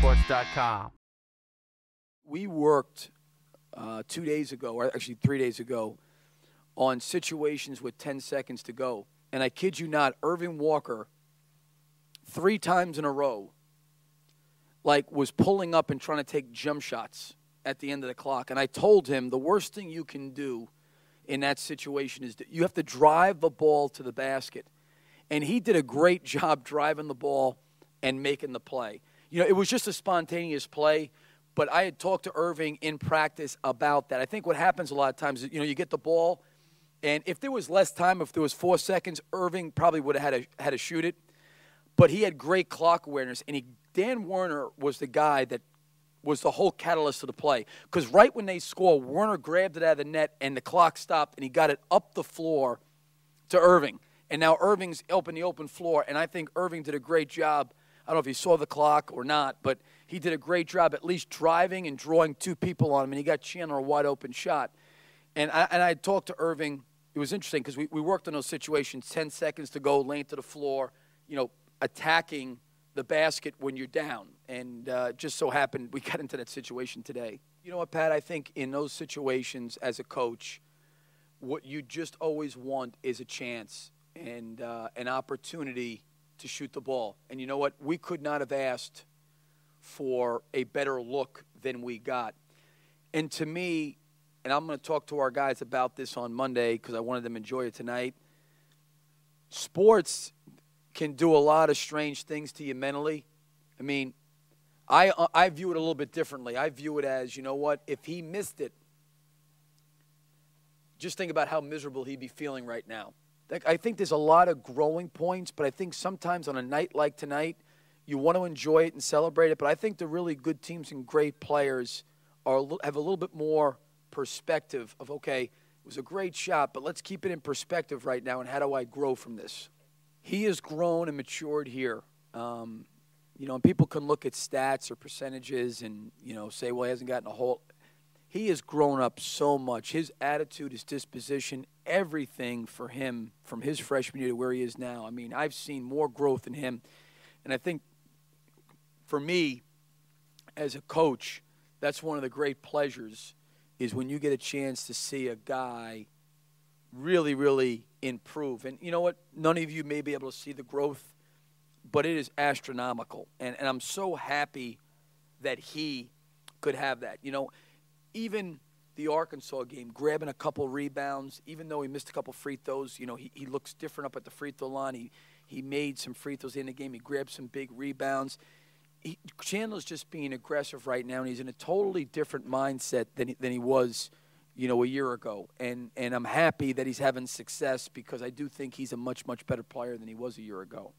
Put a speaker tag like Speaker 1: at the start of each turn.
Speaker 1: BillyDonovanSports.com.
Speaker 2: We worked 2 days ago, or actually 3 days ago, on situations with 10 seconds to go. And I kid you not, Irving Walker, 3 times in a row, was pulling up and trying to take jump shots at the end of the clock. And I told him the worst thing you can do in that situation is that you have to drive the ball to the basket. And he did a great job driving the ball and making the play. It was just a spontaneous play, but I had talked to Irving in practice about that. I think what happens a lot of times is, you get the ball, and if there was less time, if there was 4 seconds, Irving probably would have had to shoot it. But he had great clock awareness, and Dan Werner was the guy that was the whole catalyst of the play. Because right when they score, Werner grabbed it out of the net, and the clock stopped, and he got it up the floor to Irving. And now Irving's the open floor, and I think Irving did a great job. I don't know if he saw the clock or not, but he did a great job at least driving and drawing 2 people on him, and he got Chandler a wide-open shot. And I talked to Irving. It was interesting because we worked on those situations, 10 seconds to go, lane to the floor, attacking the basket when you're down. And just so happened we got into that situation today. You know what, Pat? I think in those situations as a coach, what you just always want is a chance and an opportunity to shoot the ball. And you know what? We could not have asked for a better look than we got. And to me, and I'm going to talk to our guys about this on Monday because I wanted them to enjoy it tonight, sports can do a lot of strange things to you mentally. I mean, I view it a little bit differently. I view it as, you know what, if he missed it, just think about how miserable he'd be feeling right now. I think there's a lot of growing points, but I think sometimes on a night like tonight, you want to enjoy it and celebrate it. But I think the really good teams and great players have a little bit more perspective of, okay, it was a great shot, but let's keep it in perspective right now, and how do I grow from this? He has grown and matured here. And people can look at stats or percentages and, say, well, he hasn't gotten a whole. He has grown up so much. His attitude, his disposition, everything for him from his freshman year to where he is now. I mean, I've seen more growth in him. And I think for me, as a coach, that's one of the great pleasures is when you get a chance to see a guy really, really improve. And you know what? None of you may be able to see the growth, but it is astronomical. And I'm so happy that he could have that. Even the Arkansas game, grabbing a couple rebounds, even though he missed a couple free throws, he looks different up at the free throw line. He made some free throws in the game. He grabbed some big rebounds. Chandler's just being aggressive right now, and he's in a totally different mindset than he was, a year ago. And I'm happy that he's having success because I do think he's a much, much better player than he was a year ago.